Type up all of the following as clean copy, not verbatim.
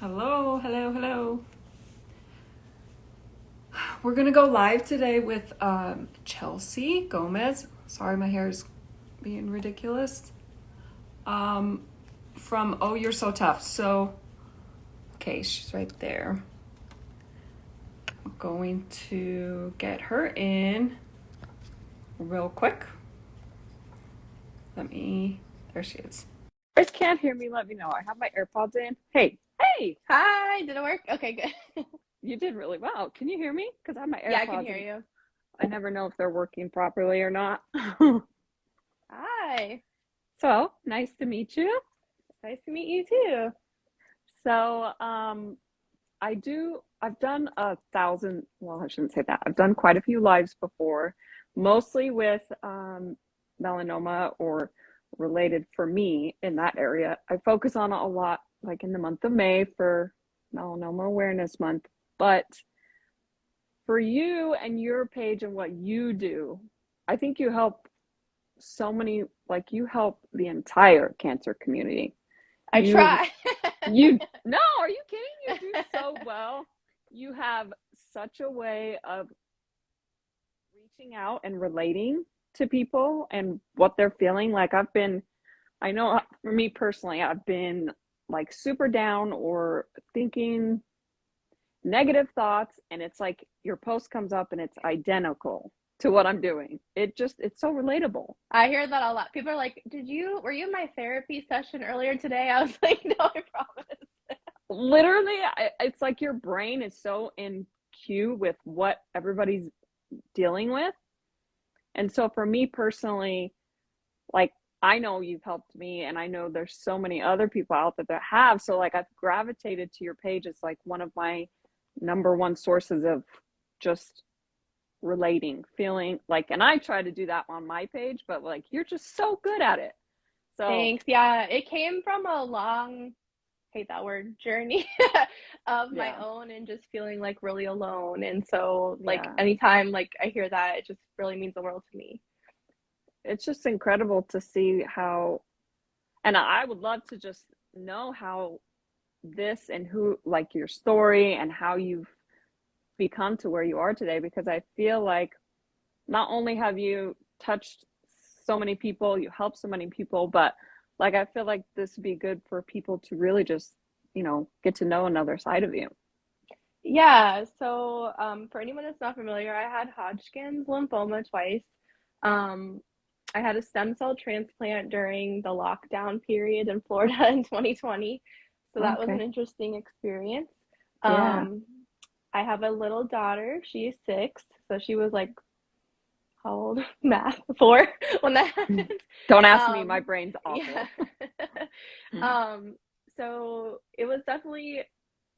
Hello, hello, hello. We're gonna go live today with Chelsey Gomez. Sorry, my hair is being ridiculous. From Oh You're So Tough. So, okay, she's right there. I'm going to get her in real quick. There she is. If you guys can't hear me, let me know. I have my AirPods in. Hey. Hi, did it work? Okay, good. You did really well. Can you hear me? Because I have my AirPods Yeah, I can in. hear you. I never know if they're working properly or not. Hi, So, nice to meet you. nice to meet you too. So, I've done 1,000, well, I shouldn't say that. I've done quite a few lives before, mostly with melanoma or related for me in that area. I focus on it a lot, like in the month of May for Melanoma Awareness Month. But for you and your page and what you do, I think you help so many, like you help the entire cancer community. I You try. You no, are you kidding? You do so well. You have such a way of reaching out and relating to people and what they're feeling. I know for me personally, I've been like super down or thinking negative thoughts, and it's like your post comes up and it's identical to what I'm doing. It's so relatable. I hear that a lot. People are like, were you in my therapy session earlier today? I was like, no, I promise. Literally, it's like your brain is so in cue with what everybody's dealing with. And so for me personally, like I know you've helped me and I know there's so many other people out there that have. So like I've gravitated to your page as like one of my number one sources of just relating, feeling like, and I try to do that on my page, but like you're just so good at it. So Thanks. Yeah, it came from a long, hate that word, journey of my yeah, own and just feeling like really alone. And so like yeah. anytime like I hear that, it just really means the world to me. It's just incredible to see how, and I would love to just know how this and who, like your story and how you've become to where you are today, because I feel like not only have you touched so many people, you helped so many people, but like I feel like this would be good for people to really just, get to know another side of you. Yeah, so for anyone that's not familiar, I had Hodgkin's lymphoma twice. Um, I had a stem cell transplant during the lockdown period in Florida in 2020. So that was an Okay. interesting experience. Yeah. Um, I have a little daughter. She is 6. So she was like, how old? Math, 4 when that happened. Don't ask me, my Um, brain's yeah. awful. um, so it was definitely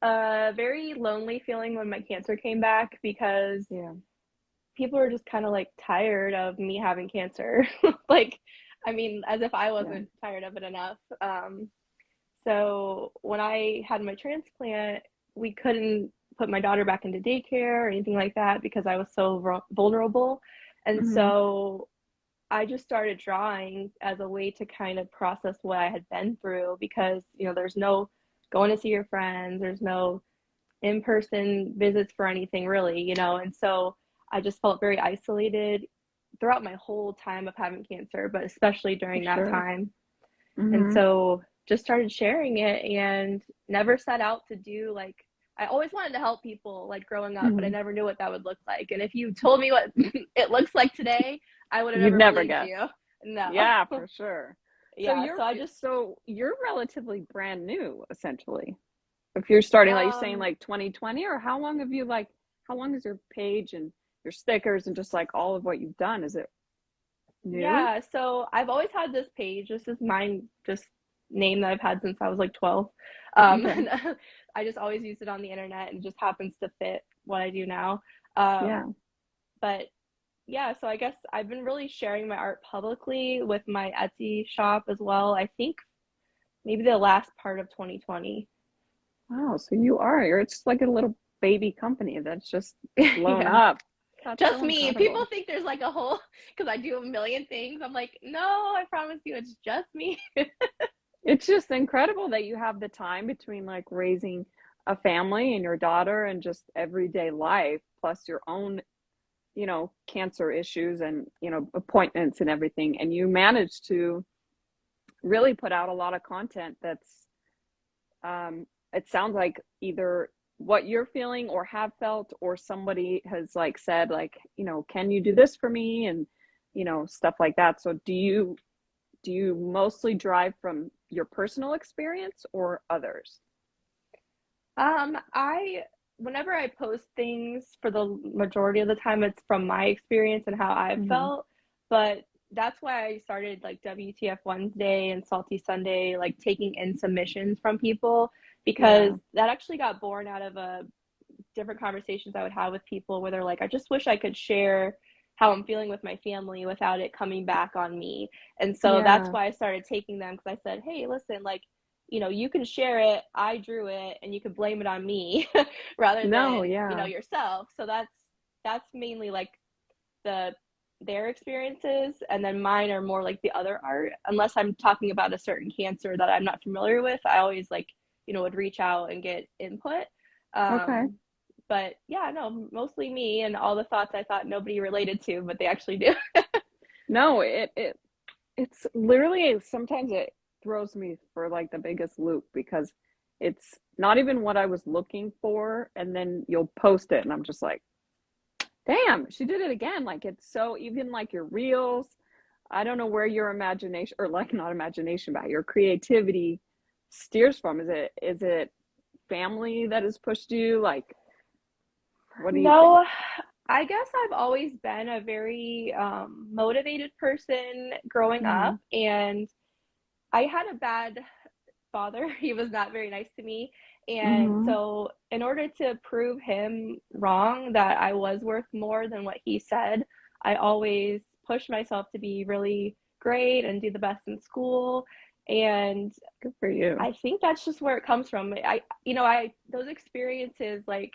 a very lonely feeling when my cancer came back because Yeah. people were just kind of like tired of me having cancer. Like, I mean, as if I Yeah. wasn't tired of it enough. So when I had my transplant, we couldn't put my daughter back into daycare or anything like that because I was so vulnerable. And Hmm. so I just started drawing as a way to kind of process what I had been through because, there's no going to see your friends, there's no in-person visits for anything really. And so I just felt very isolated throughout my whole time of having cancer, but especially For during that sure. time. And Hmm. so just started sharing it and never set out to do like I always wanted to help people like growing up, but I Hmm. never knew what that would look like. And if you told me what it looks like today, I would have You'd never never believed guess. you. No. Yeah, for sure. So Yeah, so I just you're relatively brand new, essentially. If you're starting, like you're saying, um like 2020, or how long is your page and your stickers and just like all of what you've done? Is it new? yeah, so I've always had this page. This is mine, just name that I've had since I was like 12. Okay. And I just always used it on the internet and it just happens to fit what I do now. Yeah. But yeah, so I guess I've been really sharing my art publicly with my Etsy shop as well. I think maybe the last part of 2020. Wow. So it's like a little baby company that's just blown Yeah, up. That's just so me. People incredible. think there's like a whole, because I do a million things. I'm like, no, I promise you, it's just me. It's just incredible that you have the time between like raising a family and your daughter and just everyday life, plus your own, cancer issues and, appointments and everything. And you manage to really put out a lot of content that's, it sounds like either what you're feeling or have felt, or somebody has like said, like, can you do this for me? And, stuff like that. So do you mostly drive from your personal experience or others? I whenever I post things, for the majority of the time, it's from my experience and how I've Hmm. felt. But that's why I started like WTF Wednesday and Salty Sunday, like taking in submissions from people, because Yeah. that actually got born out of different conversations I would have with people where they're like, I just wish I could share how I'm feeling with my family without it coming back on me. And so that's Yeah. why I started taking them, because I said, hey, listen, like, you can share it, I drew it, and you can blame it on me rather No, than, yeah. yourself. So that's mainly like the their experiences, and then mine are more like the other art. Unless I'm talking about a certain cancer that I'm not familiar with, I always like, would reach out and get input. Okay. um but yeah, no, mostly me and all the thoughts I thought nobody related to, but they actually do. No, it's literally sometimes it throws me for like the biggest loop because it's not even what I was looking for, and then you'll post it and I'm just like, damn, she did it again. Like it's so even like your reels, I don't know where your imagination or like not imagination, but your creativity steers from. Is it family that has pushed you? Like, what do you think? No, I guess I've always been a very motivated person growing up, Hmm. and I had a bad father. He was not very nice to me. And Hmm. so, in order to prove him wrong, that I was worth more than what he said, I always pushed myself to be really great and do the best in school. And Good for you. I think that's just where it comes from. Those experiences, like,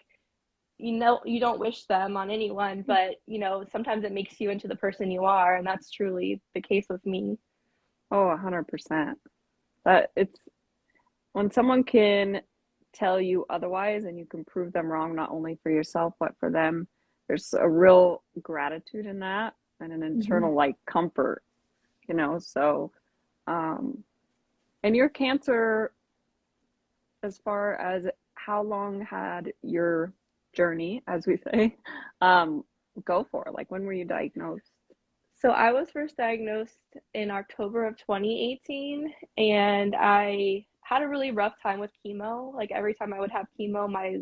you don't wish them on anyone, but, sometimes it makes you into the person you are. And that's truly the case with me. Oh, 100%. That it's when someone can tell you otherwise and you can prove them wrong, not only for yourself, but for them, there's a real gratitude in that and an Mm-hmm. internal like comfort. So, um, and your cancer, as far as how long had your journey, as we say, um, go for? Like, when were you diagnosed? So I was first diagnosed in October of 2018, and I had a really rough time with chemo. Like every time I would have chemo, my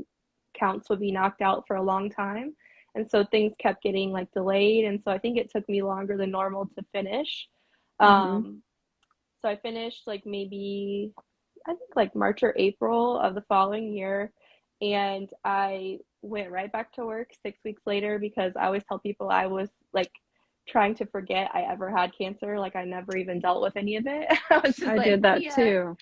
counts would be knocked out for a long time. And so things kept getting like delayed. And so I think it took me longer than normal to finish. Hmm. Um, so I finished like maybe, I think like March or April of the following year. And I went right back to work 6 weeks later, because I always tell people I was like trying to forget I ever had cancer. Like I never even dealt with any of it. I was just I like, did that yeah, too.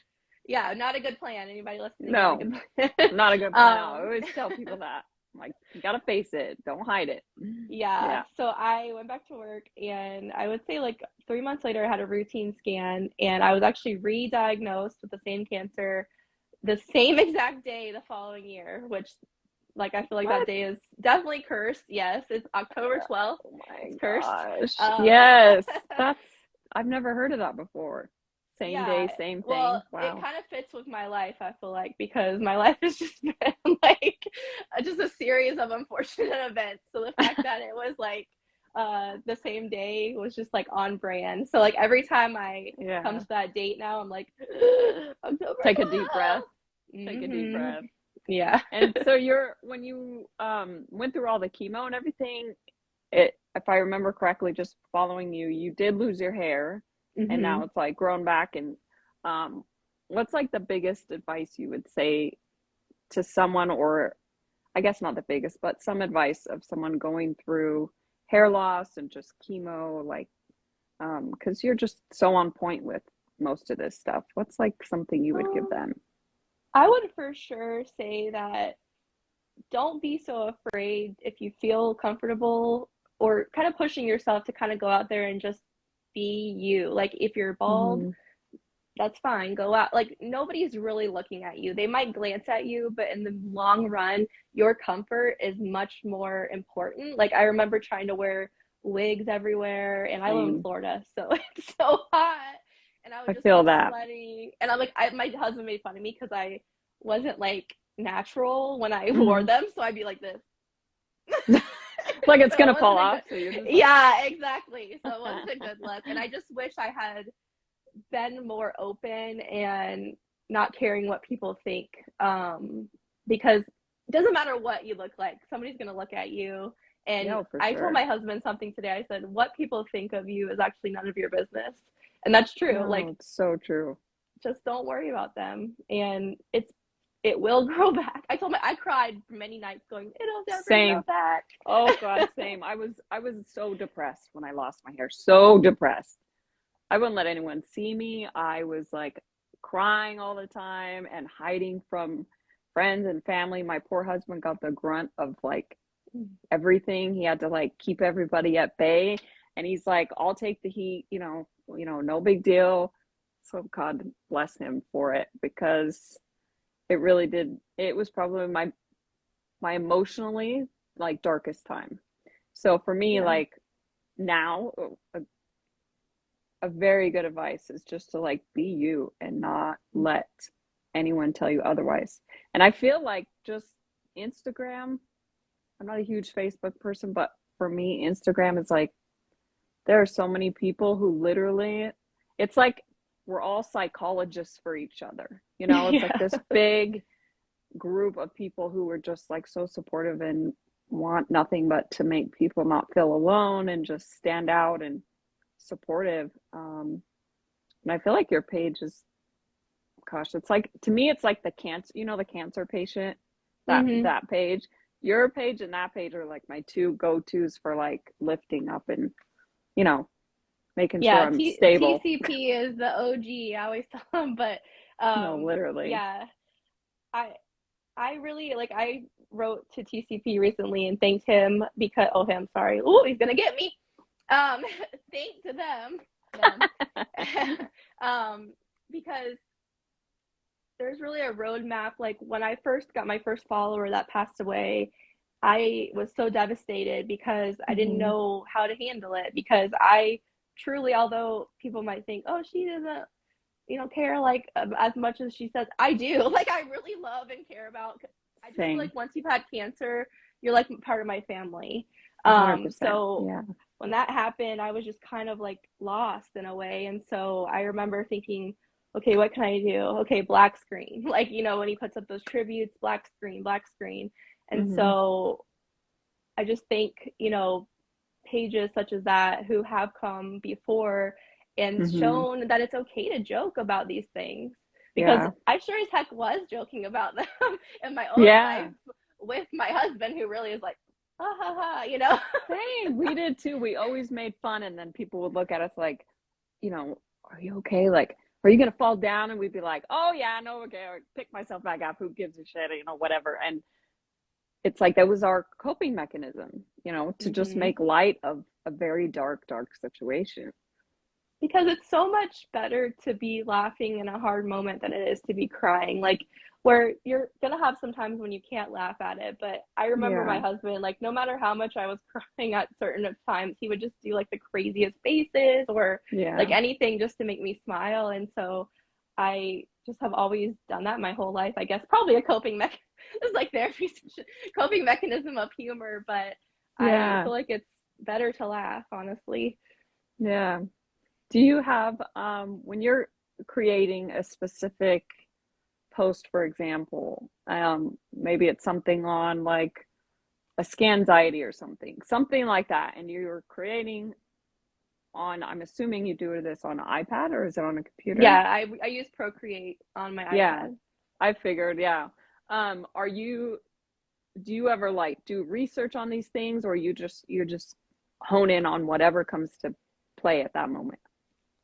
yeah, not a good plan. Anybody listening, not a No, good plan. not a good plan. I um, always tell people that. I'm like, you gotta face it. Don't hide it. yeah, Yeah. so I went back to work, and I would say like 3 months later, I had a routine scan, and I was actually re-diagnosed with the same cancer the same exact day the following year, which, like, I feel like that What? day is definitely cursed. Yes, it's October 12th. Oh It's my cursed. gosh. Um, Yes. That's, I've never heard of that before. Same day, yeah, same well, thing. it Wow. kind of fits with my life, I feel like, because my life has just been like just a series of unfortunate events. So the fact that it was like the same day was just like on brand. So like every time I come Yeah. to that date now, I'm like October Take a deep breath. 12th. Take a deep Mm-hmm. breath. Yeah. And so when you went through all the chemo and everything, if I remember correctly, just following you, you did lose your hair and Mm-hmm. now it's like grown back. And um what's like the biggest advice you would say to someone, or I guess not the biggest, but some advice of someone going through hair loss and just chemo, like because you're just so on point with most of this stuff. What's like something you would give Um, them? I would for sure say that don't be so afraid if you feel comfortable, or kind of pushing yourself to kind of go out there and just be you. Like if you're bald, Hmm. that's fine. Go out. Like nobody's really looking at you. They might glance at you, but in the long run, your comfort is much more important. Like I remember trying to wear wigs everywhere, and I live in Same. Florida, so it's so hot, and I would I just feel be that. sweating. And I'm like, my husband made fun of me because I wasn't like natural when I wore Mhm. them, so I'd be like this. Like it's So it gonna fall wasn't a off, good, so you're just like yeah, exactly. So it wasn't a good look, and I just wish I had been more open and not caring what people think, because it doesn't matter what you look like, somebody's going to look at you. And yeah, for I told sure. my husband something today. I said, what people think of you is actually none of your business. And that's true. No, Like, it's so true. just don't worry about them, and it will grow back. I cried many nights going, it'll never grow Same. back. Oh God, same. I was so depressed when I lost my hair. So depressed. I wouldn't let anyone see me. I was like crying all the time and hiding from friends and family. My poor husband got the grunt of like everything. He had to like keep everybody at bay. And he's like, I'll take the heat, no big deal. So God bless him for it, because it really did. It was probably my emotionally like darkest time. So for me, Yeah. like now, a, a very good advice is just to like be you and not let anyone tell you otherwise. And I feel like just Instagram, I'm not a huge Facebook person, but for me, Instagram is like there are so many people who literally, it's like we're all psychologists for each other. It's like Yeah. this big group of people who are just like so supportive and want nothing but to make people not feel alone and just stand out and supportive. And I feel like your page is, gosh, it's like, to me, it's like the cancer, the cancer patient, that Hmm. that page. Your page and that page are like my two go-tos for like lifting up and, you know, making sure Yeah, I'm stable. TCP is the OG. I always tell them, but No, literally. yeah, I I really like I wrote to TCP recently and thanked him because oh him, sorry. Oh, he's gonna get me. Um, thanked them, because there's really a roadmap. Like when I first got my first follower that passed away, I was so devastated because I didn't Hmm. know how to handle it because I truly, although people might think, oh, she doesn't, care like as much as she says, I do. Like I really love and care about. I just feel Same. like once you've had cancer, you're like part of my family. 100%. So Yeah. when that happened, I was just kind of like lost in a way. And so I remember thinking, okay, what can I do? Okay, black screen. Like, when he puts up those tributes, black screen, black screen. And Hmm. so I just think, pages such as that who have come before and Hmm. shown that it's okay to joke about these things because Yeah. I sure as heck was joking about them in my own life Yeah. with my husband who really is like, ha ha ha. Same. We did too. We always made fun, and then people would look at us like, are you okay? Like, are you gonna fall down? And we'd be like, oh yeah, no, okay, or pick myself back up. Who gives a shit? Whatever. And it's like that was our coping mechanism, to just Hmm. make light of a very dark, dark situation. Because it's so much better to be laughing in a hard moment than it is to be crying. Like where you're gonna have some times when you can't laugh at it, but I remember my Yeah. husband, like no matter how much I was crying at certain times, he would just do like the craziest faces or like Yeah. anything just to make me smile. And so I just have always done that my whole life. I guess probably a coping mechanism. It's like therapy coping mechanism of humor, but I Yeah. feel like it's better to laugh, honestly. Yeah. Do you have, when you're creating a specific post, for example, maybe it's something on like a scanxiety or something like that, and you're creating on, I'm assuming you do this on an iPad or is it on a computer? Yeah, I use Procreate on my Yeah, iPad. I figured, yeah. Are you, do you ever like do research on these things, or you just hone in on whatever comes to play at that moment?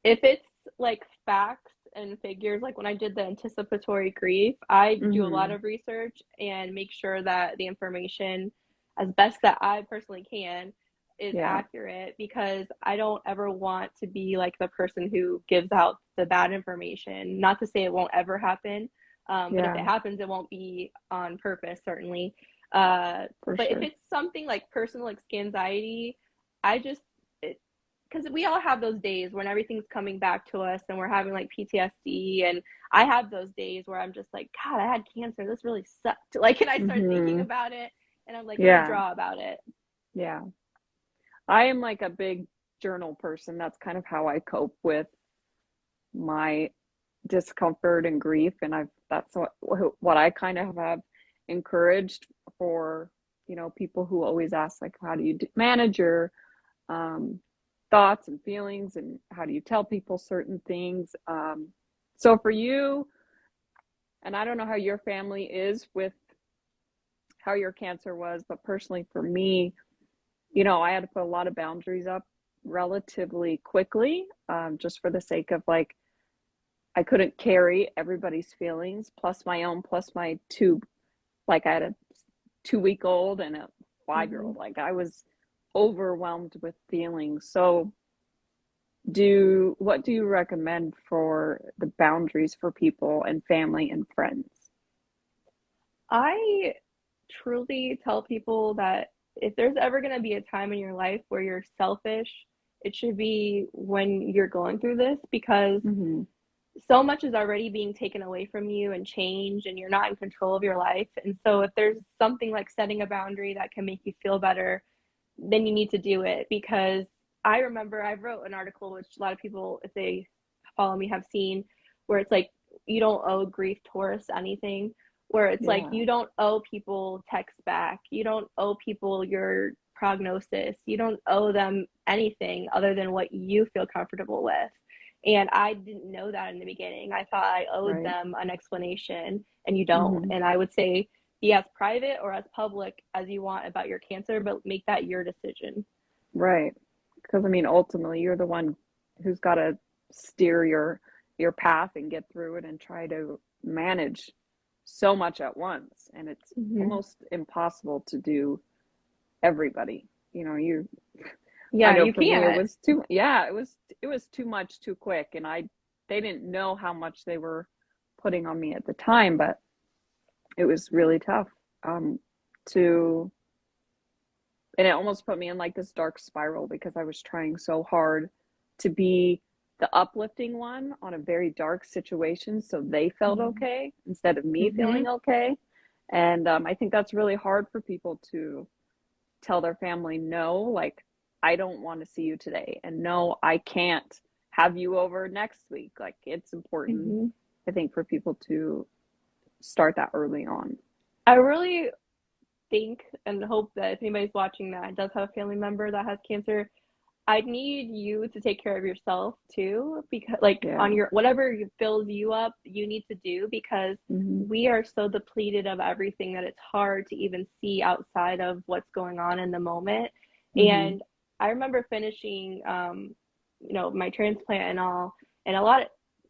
If it's like facts and figures, like when I did the anticipatory grief, I do a lot Mm-hmm. of research and make sure that the information, as best that I personally can, is Yeah. accurate, because I don't ever want to be like the person who gives out the bad information. Not to say it won't ever happen, but if it Yeah, happens, it won't be on purpose, certainly. for But if sure. it's something like personal, like anxiety, I just, because we all have those days when everything's coming back to us and we're having like PTSD. And I have those days where I'm just like, God, I had cancer. This really sucked. Like, and I start thinking Hmm. about it and I'm like, let me Yeah, draw about it. yeah. I am like a big journal person. That's kind of how I cope with my discomfort and grief. And that's what I kind of have encouraged for, people who always ask, like, how do you manage your um, thoughts and feelings, and how do you tell people certain things? So for you, and I don't know how your family is with how your cancer was, but personally for me, I had to put a lot of boundaries up relatively quickly, just for the sake of like, I couldn't carry everybody's feelings, plus my own, plus my two, like I had a 2 week old and a 5 year Mm-hmm. old. Like I was overwhelmed with feelings. So what do you recommend for the boundaries for people and family and friends? I truly tell people that if there's ever going to be a time in your life where you're selfish, it should be when you're going through this, because Hmm. so much is already being taken away from you and changed, and you're not in control of your life. And so if there's something like setting a boundary that can make you feel better, then you need to do it. Because I remember I wrote an article, which a lot of people, if they follow me, have seen, where it's like, you don't owe grief tourists anything, where it's like, Yeah, you don't owe people text back, you don't owe people your prognosis, you don't owe them anything other than what you feel comfortable with. And I didn't know that in the beginning. I thought I owed right. them an explanation, and you don't. Hmm. And I would say be as private or as public as you want about your cancer, but make that your decision. Right. Because I mean, ultimately, you're the one who's got to steer your path and get through it and try to manage so much at once. And it's Mm-hmm. almost impossible to do everybody. You I Yeah, know you for me it can't. was too, yeah, it was too much too quick, and they didn't know how much they were putting on me at the time, but it was really tough to and it almost put me in like this dark spiral because I was trying so hard to be the uplifting one on a very dark situation so they felt okay instead of me Mm-hmm. feeling okay. And I think that's really hard for people to tell their family no, like, I don't want to see you today, and no, I can't have you over next week. Like, it's important, Mm-hmm. I think, for people to start that early on. I really think and hope that if anybody's watching that does have a family member that has cancer, I need you to take care of yourself too, because like Yeah. on your whatever fills you up, you need to do, because Hmm. we are so depleted of everything that it's hard to even see outside of what's going on in the moment. Hmm. And I remember finishing my transplant and all, and a lot of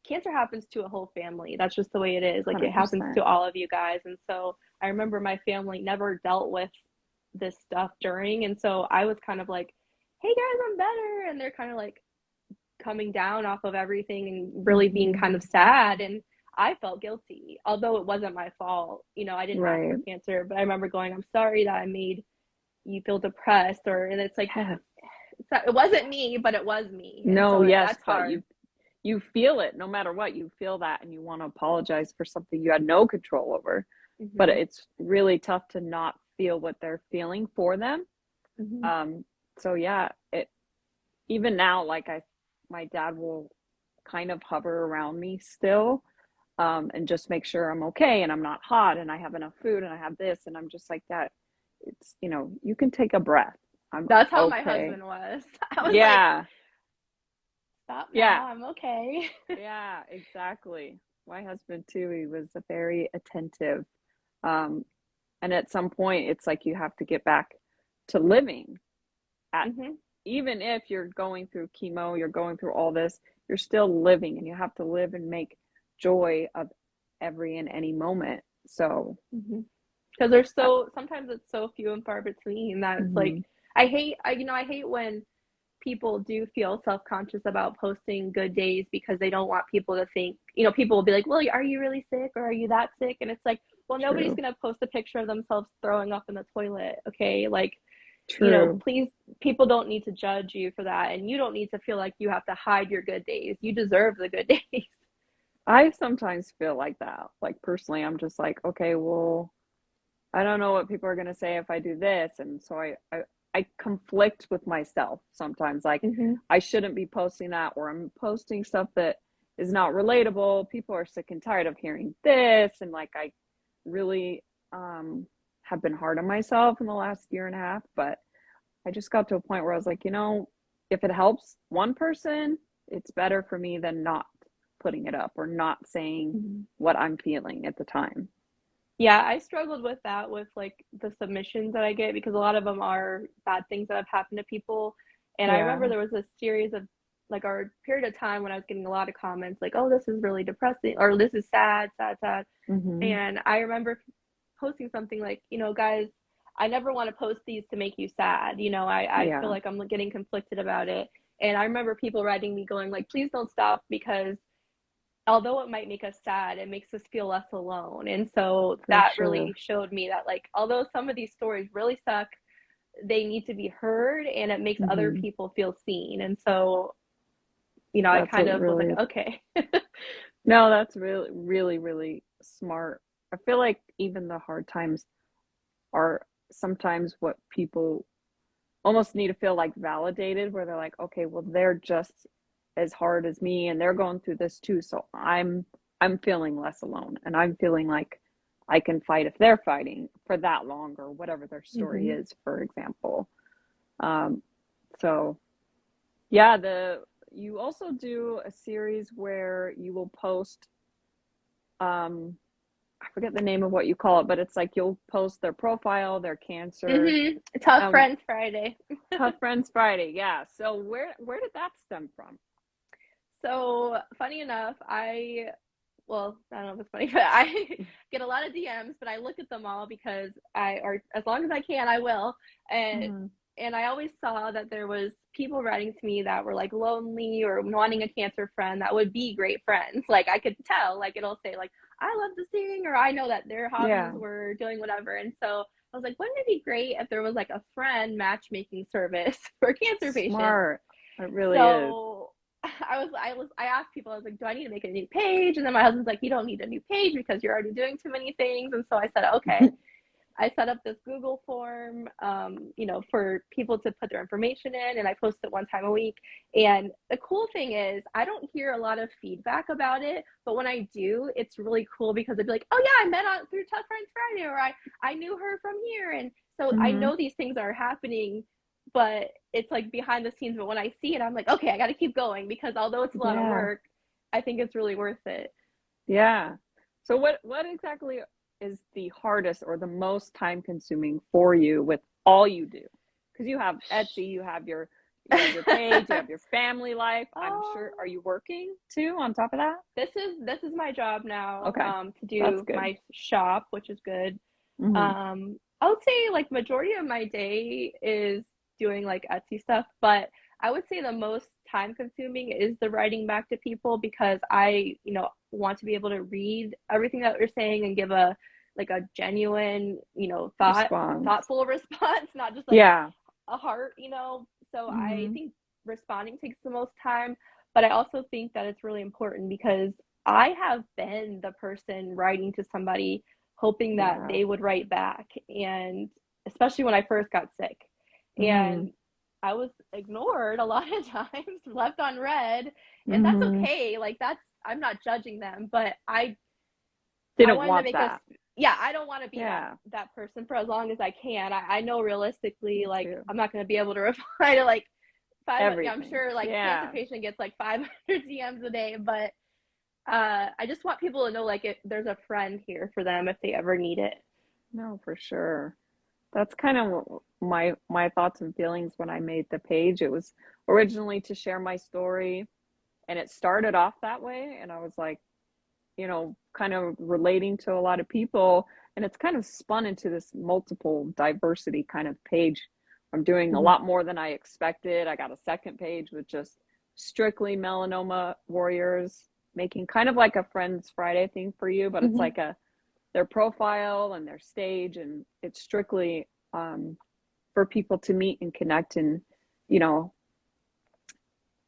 cancer happens to a whole family. That's just the way it is. Like, it happens 100%. to all of you guys. And so I remember my family never dealt with this stuff during, and so I was kind of like, hey guys, I'm better. And they're kind of like coming down off of everything and really being Hmm. kind of sad. And I felt guilty, although it wasn't my fault. I didn't ask Right. for cancer, but I remember going, I'm sorry that I made you feel depressed. And it's like, Yeah. it wasn't me, but it was me. And No, so yes, that's but hard. you feel it no matter what. You feel that and you want to apologize for something you had no control over. But Mm-hmm. it's really tough to not feel what they're feeling for them. Mm-hmm. Um, so yeah, it even now, like my dad will kind of hover around me still, and just make sure I'm okay and I'm not hot and I have enough food and I have this, and I'm just like that. It's, you can take a breath. I'm That's how my okay. husband was. I was like, Yeah, stop yeah, now, I'm okay. yeah, exactly. My husband too, he was a very attentive. Um, and at some point, it's like you have to get back to living at, Mm-hmm. even if you're going through chemo, you're going through all this, you're still living and you have to live and make joy of every and any moment. So, Mm-hmm. Because there's so sometimes it's so few and far between that it's like mhm. I hate when people do feel self-conscious about posting good days because they don't want people to think, people will be like, well, are you really sick or are you that sick? And it's like, well, nobody's True. going to post a picture of themselves throwing up in the toilet. Okay. Like, True. please, people don't need to judge you for that. And you don't need to feel like you have to hide your good days. You deserve the good days. I sometimes feel like that. Like personally, I'm just like, okay, well, I don't know what people are gonna say if I do this, and so I conflict with myself sometimes. Like Mm-hmm. I shouldn't be posting that, or I'm posting stuff that is not relatable. People are sick and tired of hearing this, and like I really have been hard on myself in the last year and a half. But I just got to a point where I was like, if it helps one person, it's better for me than not putting it up or not saying Mm-hmm. what I'm feeling at the time. Yeah, I struggled with that with like the submissions that I get because a lot of them are bad things that have happened to people. And I remember Yeah. there was a series of like our period of time when I was getting a lot of comments like, "Oh, this is really depressing," or "This is sad, sad, sad." Hmm. And I remember posting something like, guys, I never want to post these to make you sad. I feel Yeah, like I'm getting conflicted about it. And I remember people writing me going like, "Please don't stop because although it might make us sad, it makes us feel less alone." And so for that really sure. showed me that, like, although some of these stories really suck, they need to be heard and it makes other Hmm. people feel seen. And so, I That's kind what of was like, really, okay. no, that's really, really, really smart. I feel like even the hard times are sometimes what people almost need to feel like validated, where they're like, okay, well, they're just as hard as me and they're going through this too. So I'm feeling less alone and I'm feeling like I can fight if they're fighting for that long or whatever their story Mm-hmm. is, for example. Um, so yeah, you also do a series where you will post um I forget the name of what you call it, but it's like you'll post their profile, their cancer, Mm-hmm. Tough um Friends Friday. Tough Friends Friday. Yeah. So where did that stem from? So funny enough, well, I don't know if it's funny, but I get a lot of DMs, but I look at them all because or as long as I can, I will. And Hmm. and I always saw that there was people writing to me that were like lonely or wanting a cancer friend that would be great friends. Like I could tell, like it'll say like, I love to sing, or I know that their hobbies Yeah. were doing whatever. And so I was like, wouldn't it be great if there was like a friend matchmaking service for cancer patients? Smart. It really is. So I asked people, I was like, do I need to make a new page? And then my husband's like, you don't need a new page because you're already doing too many things. And so I said, okay. I set up this Google form, for people to put their information in, and I post it one time a week. And the cool thing is, I don't hear a lot of feedback about it, but when I do, it's really cool because they'd be like, "Oh yeah, I met on through Tough Friends Friday," or I knew her from here, and so I Hmm. know these things are happening, but it's like behind the scenes. But when I see it, I'm like, okay, I got to keep going because although it's a lot of Yeah. work, I think it's really worth it. Yeah. So what exactly is the hardest or the most time consuming for you with all you do? Because you have Etsy, you have your page, you have your family life. I'm sure, Oh, are you working too on top of that? this is my job now, Okay. to That's do good. my shop, which is good. Hmm. I would say like majority of my day is doing like Etsy stuff, but I would say the most time consuming is the writing back to people because I, want to be able to read everything that they're saying and give a like a genuine, Response. thoughtful response, not just like Yeah. a heart, So I Hmm. think responding takes the most time, but I also think that it's really important because I have been the person writing to somebody hoping that Yeah. they would write back, and especially when I first got sick. Hmm. And I was ignored a lot of times, left on red, and that's Hmm. okay. Like I'm not judging them, but I Didn't wanted to want make us, that. yeah, I don't want to be that Yeah. that person for as long as I can. I know realistically, Me like too. I'm not going to be able to reply to like yeah, I'm Everything. sure like cancer Yeah. patient gets like 500 DMs a day, but I just want people to know like there's a friend here for them if they ever need it. No, for sure. That's kind of my thoughts and feelings when I made the page. It was originally to share my story, and it started off that way, and I was like, kind of relating to a lot of people, and it's kind of spun into this multiple diversity kind of page I'm doing a Mhm. lot more than I expected. I got a second page with just strictly melanoma warriors, making kind of like a Friends Friday thing for you, but it's Mhm. like their profile and their stage, and it's strictly for people to meet and connect and, you know,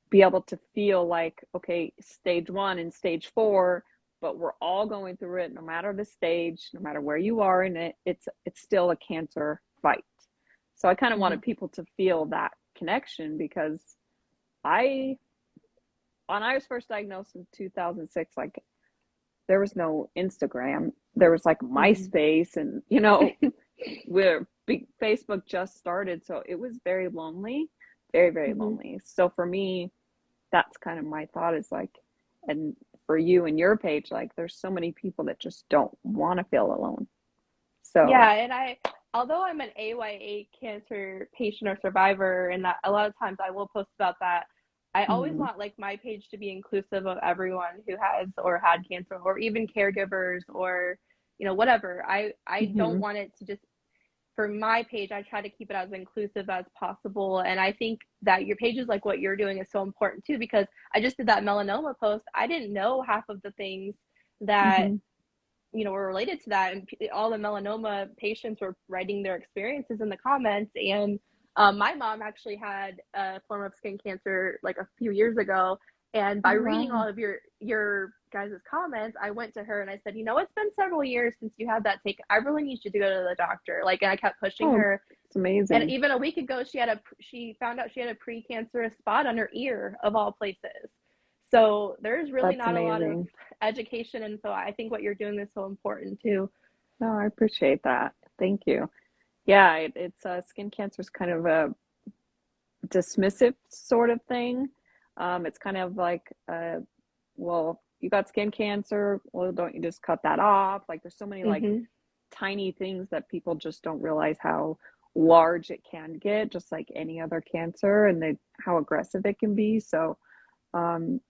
be able to feel like, okay, stage 1 and stage 4, but we're all going through it no matter the stage, no matter where you are in it, it's still a cancer fight. So I kind of Mhm. wanted people to feel that connection because I when I was first diagnosed in 2006, like there was no Instagram. There was like Mhm. MySpace and, you know, where big Facebook just started. So it was very lonely, very, very Mhm. lonely. So for me, that's kind of my thought is like, and for you and your page, like there's so many people that just don't want to feel alone. Yeah, So, and although I'm an AYA cancer patient or survivor, and that a lot of times I will post about that, I always mm, want like my page to be inclusive of everyone who has or had cancer, or even caregivers, or whatever. I don't mm-hmm, want it to just for my page. I try to keep it as inclusive as possible, and I think that your pages like what you're doing is so important too, because I just did that melanoma post. I didn't know half of the things that mm-hmm. were related to that, and all the melanoma patients were writing their experiences in the comments. And my mom actually had a form of skin cancer like a few years ago, and by Oh, reading wow. all of your guys' comments, I went to her and I said, it's been several years since you had that take. I really need you to go to the doctor. Like, and I kept pushing Oh, her. it's And amazing. even a week ago, she found out she had a precancerous spot on her ear, of all places. So there's really That's not a lot of amazing. education, and so I think what you're doing is so important too. No, I appreciate that. Thank you. Yeah, it's skin cancer is kind of a dismissive sort of thing. It's kind of like, well, you got skin cancer. Well, don't you just cut that off? Like, there's so many like Mhm. tiny things that people just don't realize how large it can get, just like any other cancer, and how aggressive it can be. So, um,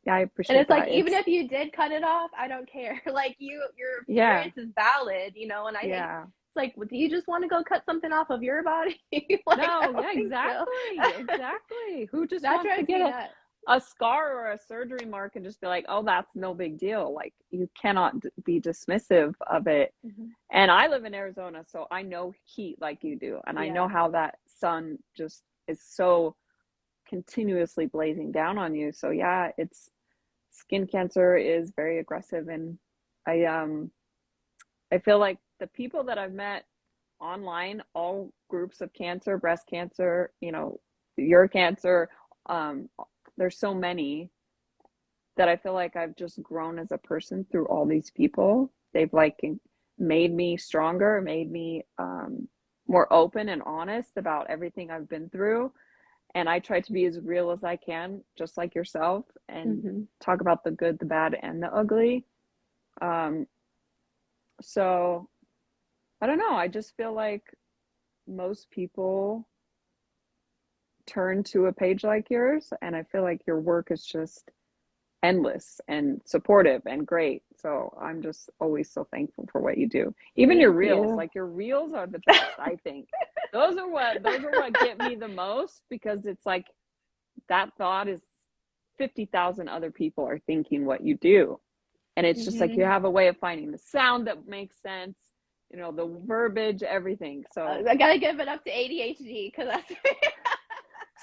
yeah, I And appreciate it's like that. even It's if you did cut it off, I don't care. Like your yeah, experience is valid, and I think yeah. it's like, well, do you just want to go cut something off of your body? Like, I No, don't yeah, think so. exactly, exactly. Who just That wants to drives get me nuts. a scar or a surgery mark and just be like, oh, that's no big deal? Like, you cannot be dismissive of it. Mhm. And I live in Arizona, so I know heat like you do. And I know Yeah. how that sun just is so continuously blazing down on you. So yeah, it's skin cancer is very aggressive. And I feel like the people that I've met online, all groups of cancer, breast cancer, your cancer, um, there's so many that I feel like I've just grown as a person through all these people. They've like made me stronger, made me more open and honest about everything I've been through. And I try to be as real as I can, just like yourself, and Mhm. talk about the good, the bad, and the ugly. Um, so I don't know. I just feel like most people turn to a page like yours, and I feel like your work is just endless and supportive and great. So I'm just always so thankful for what you do. Even your Thank reels, you. like your reels are the best, I think. Those are what get me the most, because it's like that thought is 50,000 other people are thinking what you do. And it's just like you Mhm. have a way of finding the sound that makes sense, the verbiage, everything. So I gotta give it up to ADHD because that's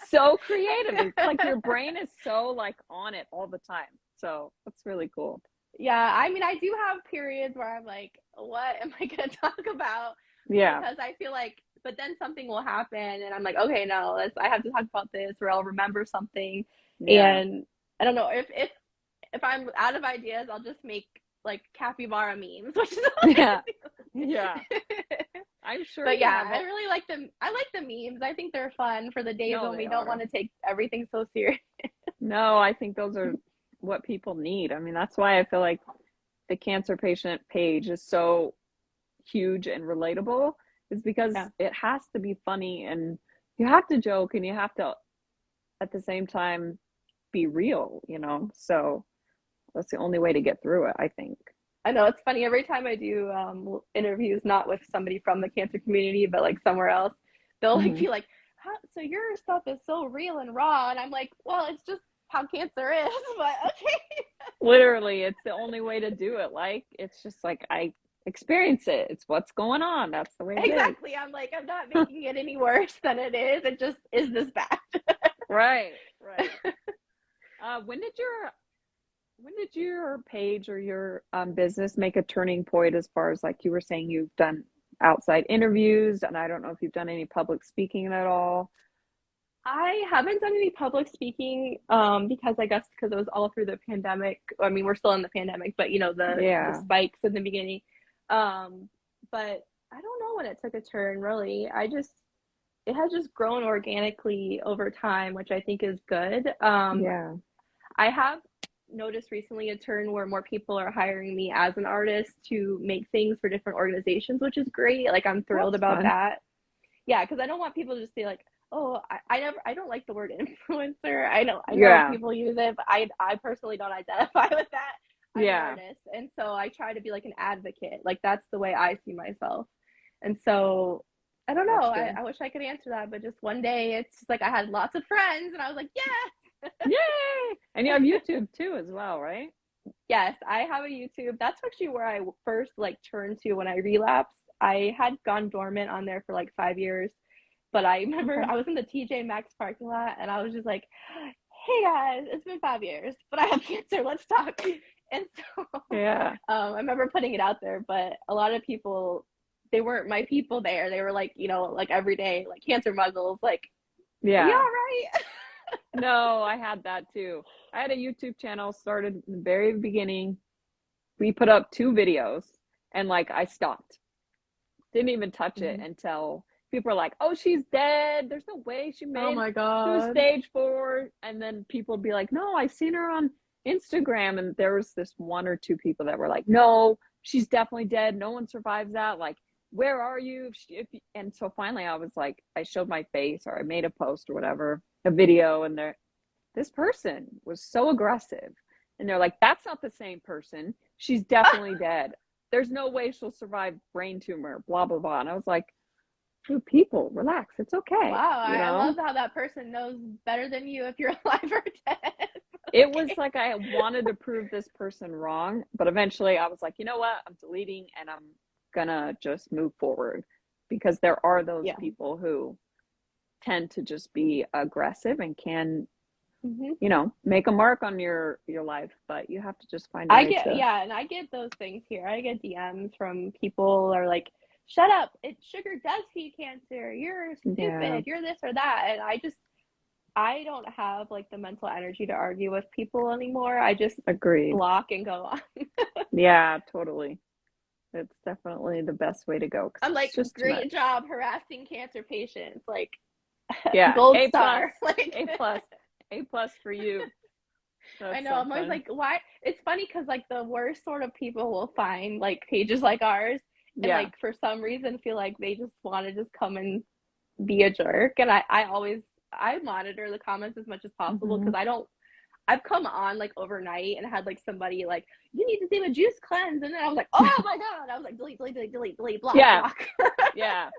so creative. It's like your brain is so like on it all the time. So that's really cool. yeah. I mean, I do have periods where I'm like, what am I gonna talk about? Yeah. Because I feel like, but then something will happen, and I'm like, okay, no, I have to talk about this, or I'll remember something. Yeah. And I don't know if I'm out of ideas, I'll just make like capybara memes, which is all I Yeah. Yeah. can do. I'm sure But you yeah, have I really like them. I like the memes. I think they're fun for the days no, when they we don't are. want to take everything so serious. No, I think those are what people need. I mean, that's why I feel like the cancer patient page is so huge and relatable, is because Yeah. it has to be funny, and you have to joke, and you have to at the same time be real. So that's the only way to get through it, I think. I know it's funny every time I do interviews, not with somebody from the cancer community, but like somewhere else. they'll like Hmm. be like, how, so your stuff is so real and raw, and I'm like, well, it's just how cancer is, but okay. Literally, it's the only way to do it. Like, it's just like I experience it. It's what's going on. That's the way it is. Exactly. I'm like, I'm not making it any worse than it is. It just is this bad. Right, right. When did your page or your business make a turning point as far as like you were saying you've done outside interviews, and I don't know if you've done any public speaking at all. I haven't done any public speaking because I guess because it was all through the pandemic. I mean, we're still in the pandemic, but you know, the Yeah. spikes in the beginning. But I don't know when it took a turn, really. It has just grown organically over time, which I think is good. Yeah. I have noticed recently a turn where more people are hiring me as an artist to make things for different organizations, which is great. Like, I'm thrilled That's about fun. that. Yeah, because I don't want people to just say like, oh, I don't like the word influencer. I know Yeah. people use it, but I personally don't identify with that. I'm an Yeah. artist, and so I try to be like an advocate. Like, that's the way I see myself. And so I don't know. That's I, good. I wish I could answer that, but just one day it's just like I had lots of friends, and I was like, Yay! And you have YouTube too as well, right? yes, I have a YouTube. That's actually where I first like turned to when I relapsed. I had gone dormant on there for like 5 years, but I remember Okay. I was in the TJ Maxx parking lot and I was just like, "Hey guys, it's been 5 years, but I have cancer. Let's talk." And so Yeah. I remember putting it out there, but a lot of people, they weren't my people there. They were like, you know, like every day, like cancer muggles, like, "Are you all Yeah. right?" No, I had that too. I had a YouTube channel started in the very beginning. We put up two videos and like I stopped. Didn't even touch it Mhm. until people are like, "Oh, she's dead. There's no way she Oh made my through God. stage 4." And then people would be like, "No, I seen her on Instagram." And there was this one or two people that were like, "No, she's definitely dead. No one survives that. Like, where are you?" And so finally I was like, I showed my face or I made a post or whatever, a video, and this person was so aggressive. And they're like, "That's not the same person. She's definitely dead. There's no way she'll survive brain tumor, blah, blah, blah." And I was like, "Dude, people, relax. It's okay." Wow, You I love know? how that person knows better than you if you're alive or dead. It was Okay. like I wanted to prove this person wrong, but eventually I was like, you know what? I'm deleting and I'm gonna just move forward because there are those Yeah. people who tend to just be aggressive and can, Hmm. make a mark on your life, but you have to just find a I way get, to. yeah, and I get those things here. I get DMs from people are like, "Shut up! Sugar does feed cancer. You're Yeah, stupid. You're this or that." And I don't have like the mental energy to argue with people anymore. I just agreed. block and go on. Yeah, totally. It's definitely the best way to go because I'm it's like, just too great much. job harassing cancer patients. Like, Yeah, gold A plus, star. Like, A plus, A plus for you. I That's know. so I'm always funny. like, why? It's funny because like the worst sort of people will find like pages like ours, and Yeah. like for some reason feel like they just want to just come and be a jerk. And I always I monitor the comments as much as possible Hmm. because I don't. I've come on like overnight and had like somebody like, "You need to do a juice cleanse," and then I was like, "Oh my God!" I was like, "Delete, delete, delete, delete, delete, block, Yeah, block." yeah.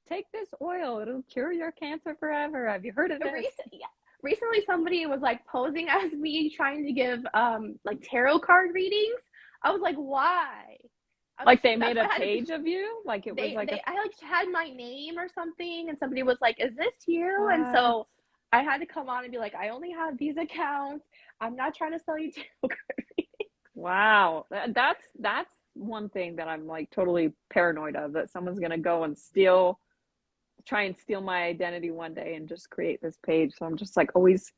Take this oil; it'll cure your cancer forever. Have you heard of this? Yeah. Recently somebody was like posing as me trying to give like tarot card readings. I was like, why? Like they That's made why a I had to be, page of you, like it was like a I like had my name or something, and somebody was like, "Is this you?" And what? so I had to come on and be like, "I only have these accounts. I'm not trying to sell you tarot cards." Wow, that's one thing that I'm like totally paranoid of, that someone's gonna go and try and steal my identity one day and just create this page. So I'm just like always,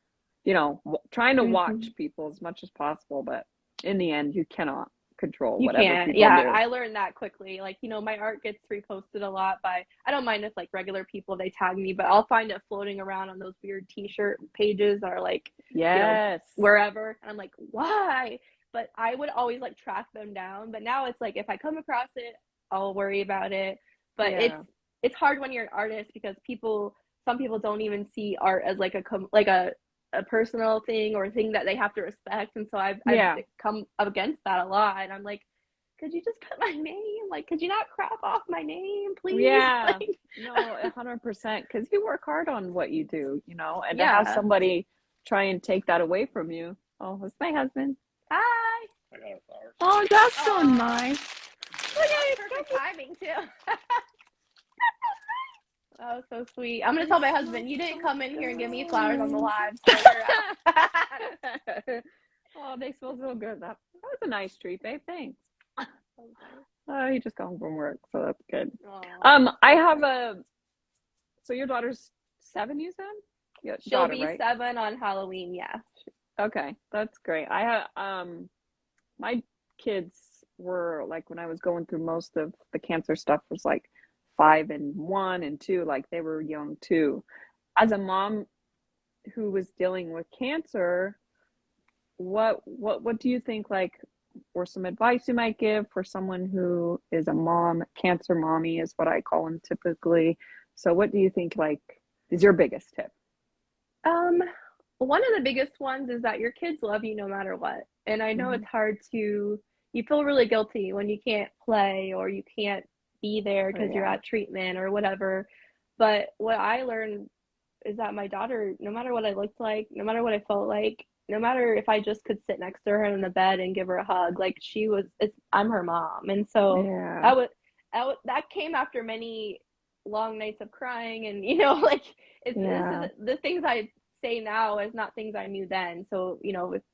trying to Mm-hmm. watch people as much as possible, but in the end, you cannot control You whatever can't. people Yeah, do. I learned that quickly. Like, you know, my art gets reposted a lot by, I don't mind if like regular people they tag me, but I'll find it floating around on those weird t-shirt pages or like, you know, Yes. wherever. And I'm like, why? But I would always like track them down. But now it's like if I come across it, I'll worry about it. But Yeah. it's hard when you're an artist because some people don't even see art as like a personal thing or a thing that they have to respect. And so I've Yeah. come up against that a lot. And I'm like, could you just put my name? Like, could you not crop off my name, please? Yeah, Like, no, 100%. Because you work hard on what you do, and to have yeah. somebody try and take that away from you. Oh, it's my husband. Hi. I got a flower. Oh, that's so Aw. nice. Look at perfect timing too. That was so sweet. I'm gonna tell my husband you didn't come in here and give me flowers on the live, so you're out. Oh, they smell so good. That was a nice treat, babe. Thanks. Oh, he just got home from work, so that's good. Aw. I have so your daughter's 7, you said? Yeah, She'll daughter, be right? 7 on Halloween, yeah. Okay, that's great. I have my kids were like when I was going through most of the cancer stuff was like 5 and 1 and 2, like they were young too. As a mom who was dealing with cancer, what do you think like or some advice you might give for someone who is a mom, cancer mommy is what I call them typically. So what do you think like is your biggest tip? Um, One of the biggest ones is that your kids love you no matter what. And I know Mhm. it's hard you feel really guilty when you can't play or you can't be there Oh because you're yeah. at treatment or whatever. But what I learned is that my daughter, no matter what I looked like, no matter what I felt like, no matter if I just could sit next to her in the bed and give her a hug, like I'm her mom. And so Yeah. that was, that came after many long nights of crying and, like this Yeah. is the things I say now is not things I knew then. So,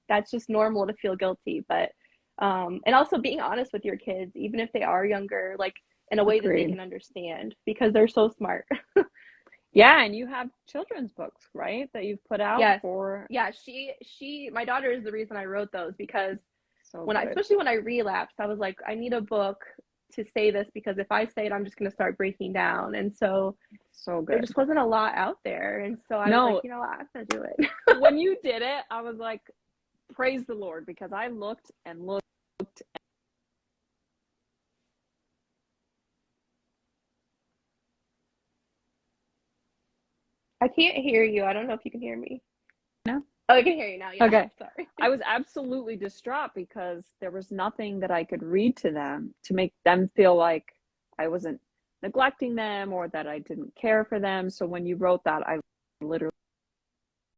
that's just normal to feel guilty. But, and also being honest with your kids, even if they are younger, like in a way that they Agreed. can understand because they're so smart. Yeah, and you have children's books, right? That you've put out Yes. for Yeah, my daughter is the reason I wrote those because so good. especially when I relapsed, I was like, I need a book to say this because if I say it, I'm just going to start breaking down. And so So there good. just wasn't a lot out there. And so I was like, No, you know what, I'm going to do it. when you did it, I was like, praise the Lord, because I looked and looked. I can't hear you. I don't know if you can hear me. No. Oh, I can hear you now. Yeah. Okay. Sorry. I was absolutely distraught because there was nothing that I could read to them to make them feel like I wasn't neglecting them or that I didn't care for them. So when you wrote that, I literally